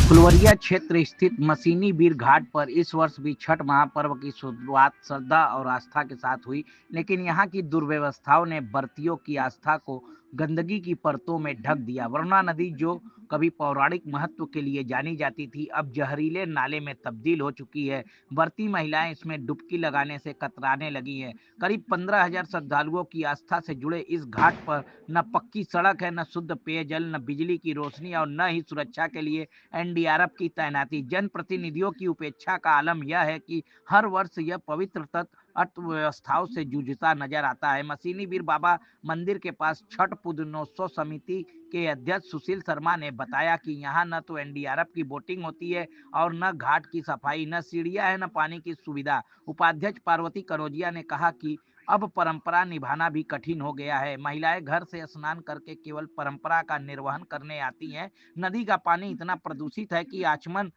फुलवरिया क्षेत्र स्थित मशीनी बीर घाट पर इस वर्ष भी छठ महापर्व की शुरुआत श्रद्धा और आस्था के साथ हुई, लेकिन यहाँ की दुर्व्यवस्थाओं ने व्रतियों की आस्था को गंदगी की परतों में ढक दिया। वरुणा नदी, जो कभी पौराणिक महत्व के लिए जानी जाती थी, अब जहरीले नाले में तब्दील हो चुकी है। व्रती महिलाएं इसमें डुबकी लगाने से कतराने लगी हैं। करीब 15,000 श्रद्धालुओं की आस्था से जुड़े इस घाट पर न पक्की सड़क है, न शुद्ध पेयजल, न बिजली की रोशनी और न ही सुरक्षा के लिए एनडीआरएफ की तैनाती। जनप्रतिनिधियों की उपेक्षा का आलम यह है कि हर वर्ष यह पवित्र तत्व अर्थव्यवस्थाओं से जूझता नजर आता है। मशीनी बीर बाबा मंदिर के पास छठ पुनोत्सव समिति के अध्यक्ष सुशील शर्मा ने बताया कि यहाँ न तो एनडीआरएफ की बोटिंग होती है और न घाट की सफाई, न सीढ़ियां है, न पानी की सुविधा। उपाध्यक्ष पार्वती कनौजिया ने कहा कि अब परंपरा निभाना भी कठिन हो गया है। महिलाएं घर से स्नान करके केवल परंपरा का निर्वहन करने आती हैं। नदी का पानी इतना प्रदूषित है कि आचमन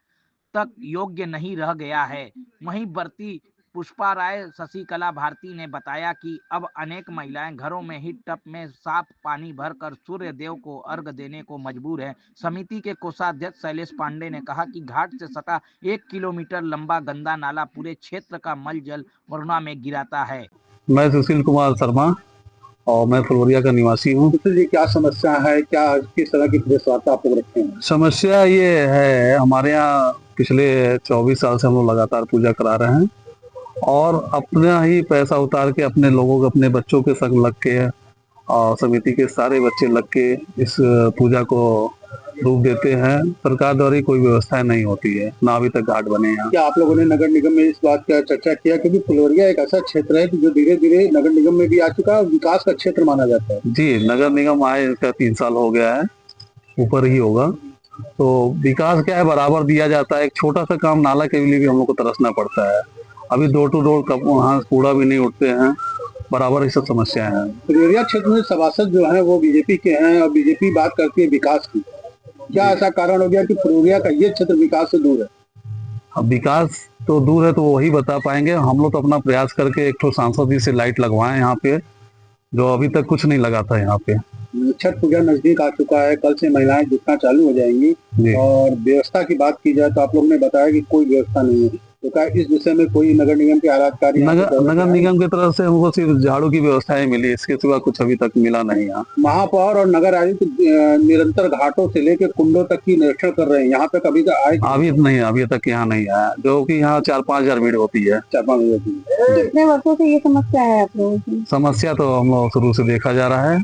तक योग्य नहीं रह गया है। वहीं व्रती पुष्पा राय शशिकला भारती ने बताया कि अब अनेक महिलाएं घरों में ही टब में साफ पानी भरकर सूर्य देव को अर्घ देने को मजबूर है। समिति के कोषाध्यक्ष शैलेश पांडे ने कहा कि घाट से सटा 1 किलोमीटर लंबा गंदा नाला पूरे क्षेत्र का मल जल वरुणा में गिराता है। मैं सुशील कुमार शर्मा और मैं फुलवरिया का निवासी हूँ। जी, क्या समस्या है, क्या किस तरह की प्रेस वार्ता आप लोग रखे हैं? समस्या ये है, हमारे यहाँ पिछले 24 साल से हम लोग लगातार पूजा करा रहे हैं और अपना ही पैसा उतार के अपने लोगों को, अपने बच्चों के संग लग के और समिति के सारे बच्चे लग के इस पूजा को रूप देते हैं। सरकार द्वारा कोई व्यवस्था नहीं होती है, ना अभी तक घाट बने हैं। क्या आप लोगों ने नगर निगम में इस बात का चर्चा किया, क्योंकि फुलवरिया एक ऐसा क्षेत्र है जो धीरे धीरे नगर निगम में भी आ चुका है, विकास का क्षेत्र माना जाता है? जी, नगर निगम आए इसका 3 साल हो गया है, ऊपर ही होगा। तो विकास क्या है, बराबर दिया जाता है। एक छोटा सा काम नाला के लिए भी हम लोग को तरसना पड़ता है। अभी डोर टू डोर वहाँ कूड़ा भी नहीं उठते हैं, बराबर ये सब समस्याएं हैं। फुलवरिया क्षेत्र में सभासद जो है वो बीजेपी के हैं और बीजेपी बात करती है विकास की। क्या ऐसा कारण हो गया कि फुलवरिया का ये क्षेत्र विकास से दूर है? अब विकास तो दूर है तो वही बता पाएंगे। हम लोग तो अपना प्रयास करके एक तो सांसद जी से लाइट लगवाए यहाँ पे, जो अभी तक कुछ नहीं लगा था यहाँ पे। छठ पूजा नजदीक आ चुका है, कल से महिलाएं जुटना चालू हो जाएंगी और व्यवस्था की बात की जाए तो आप लोग ने बताया कि कोई व्यवस्था नहीं है, तो क्या इस विषय में कोई नगर निगम के आलाधिकारी? नगर निगम की तरफ से हमको सिर्फ झाड़ू की व्यवस्थाएं मिली, इसके सिवा कुछ अभी तक मिला नहीं। यहाँ महापौर और नगर आयुक्त निरंतर घाटों से लेकर कुंडों तक की निरीक्षण कर रहे हैं, यहाँ पे कभी आए? अभी तक यहाँ नहीं आया, जो कि यहाँ 4-5 हजार भीड़ होती है। 4-5 होती है। कितने वर्षों से ये समस्या है आप लोगों की? समस्या तो हम लोग शुरू से देखा जा रहा है।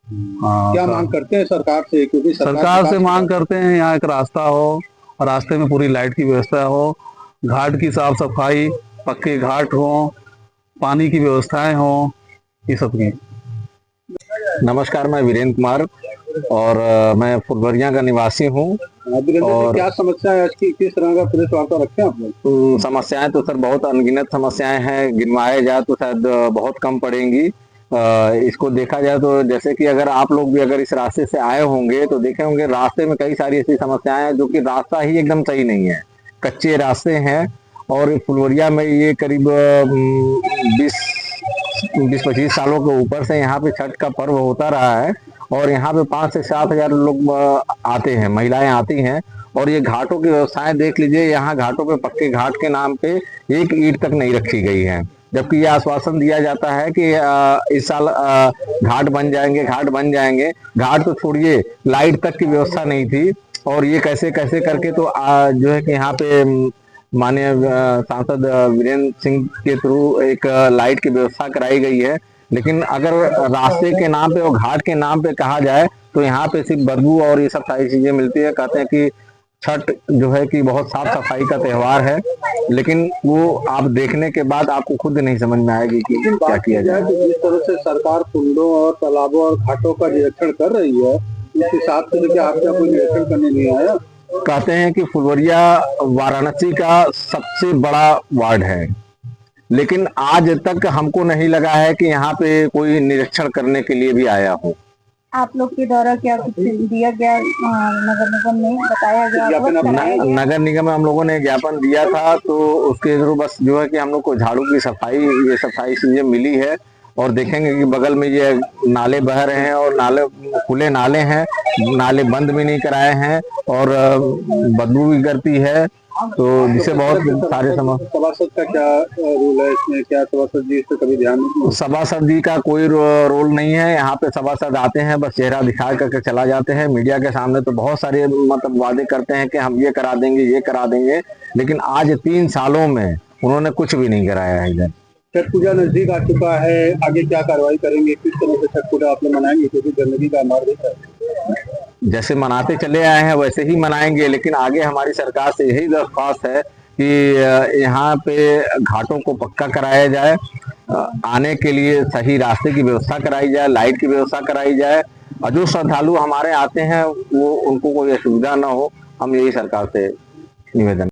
क्या मांग करते हैं सरकार से? क्योंकि सरकार से मांग करते हैं यहाँ एक रास्ता हो, रास्ते में पूरी लाइट की व्यवस्था हो, घाट की साफ सफाई, पक्के घाट हो, पानी की व्यवस्थाएं हो, ये सब की। नमस्कार, मैं वीरेंद्र कुमार और मैं फुलवरिया का निवासी हूँ। और क्या समस्या है आज की, किस तरह का प्रेस वार्ता रखे आप लोग? समस्याएं तो सर बहुत अनगिनत समस्याएं हैं, गिनवाए जाए तो शायद बहुत कम पड़ेंगी। इसको देखा जाए तो जैसे कि अगर आप लोग भी अगर इस रास्ते से आए होंगे तो देखे होंगे रास्ते में कई सारी ऐसी समस्याएं हैं, जो कि रास्ता ही एकदम सही नहीं है, कच्चे रास्ते हैं। और फुलवरिया में ये करीब 20-25 सालों के ऊपर से यहाँ पे छठ का पर्व होता रहा है और यहाँ पे 5 से 7 हजार लोग आते हैं, महिलाएं आती हैं। और ये घाटों की व्यवस्थाएं देख लीजिए, यहाँ घाटों पे पक्के घाट के नाम पे एक ईंट तक नहीं रखी गई है, जबकि ये आश्वासन दिया जाता है कि इस साल घाट बन जाएंगे, घाट बन जाएंगे। घाट तो छोड़िए, लाइट तक की व्यवस्था नहीं थी। और ये कैसे कैसे करके तो जो है कि यहाँ पे माननीय सांसद वीरेंद्र सिंह के थ्रू एक लाइट की व्यवस्था कराई गई है, लेकिन अगर रास्ते के नाम पे और घाट के नाम पे कहा जाए तो यहाँ पे सिर्फ बदबू और ये सब सारी चीजें मिलती है। कहते हैं कि छठ जो है कि बहुत साफ सफाई का त्योहार है, लेकिन वो आप देखने के बाद आपको खुद नहीं समझ में आएगी कि क्या किया जाए। जिस तरह से सरकार कुंडों और तालाबों और घाटों का निरीक्षण कर रही है, इस हिसाब से देखिए आपका कोई निरीक्षण करने नहीं आया। कहते हैं कि फुलवरिया वाराणसी का सबसे बड़ा वार्ड है, लेकिन आज तक हमको नहीं लगा है कि यहाँ पे कोई निरीक्षण करने के लिए भी आया हो। आप लोग के द्वारा क्या कुछ दिया गया नगर निगम में, बताया गया? नगर निगम में हम लोगों ने ज्ञापन दिया था, तो उसके थ्रू बस जो है कि हम लोग को झाड़ू की सफाई, ये सफाई चीजें मिली है। और देखेंगे कि बगल में ये नाले बह रहे हैं और नाले खुले नाले हैं, नाले बंद भी नहीं कराए हैं और बदबू भी करती है, तो जिससे बहुत सारे सभासद का क्या रोल है इसमें? क्या सभासद जी इस पर कभी ध्यान नहीं? सभासद जी का कोई रोल नहीं है यहाँ पे। सभासद आते हैं, बस चेहरा दिखा करके चला जाते हैं। मीडिया के सामने तो बहुत सारे मतलब वादे करते हैं कि हम ये करा देंगे, ये करा देंगे, लेकिन आज 3 सालों में उन्होंने कुछ भी नहीं कराया है इधर। छठ पूजा नजदीक आ चुका है, आगे क्या कार्रवाई करेंगे? किस तरह से छठ पूजा आप लोग मनाएंगे? क्योंकि गंदगी का मार्ग है, जैसे मनाते चले आए हैं वैसे ही मनाएंगे, लेकिन आगे हमारी सरकार से यही दरख्वास्त है कि यहाँ पे घाटों को पक्का कराया जाए, आने के लिए सही रास्ते की व्यवस्था कराई जाए, लाइट की व्यवस्था कराई जाए, और जो श्रद्धालु हमारे आते हैं वो उनको कोई असुविधा ना हो। हम यही सरकार से निवेदन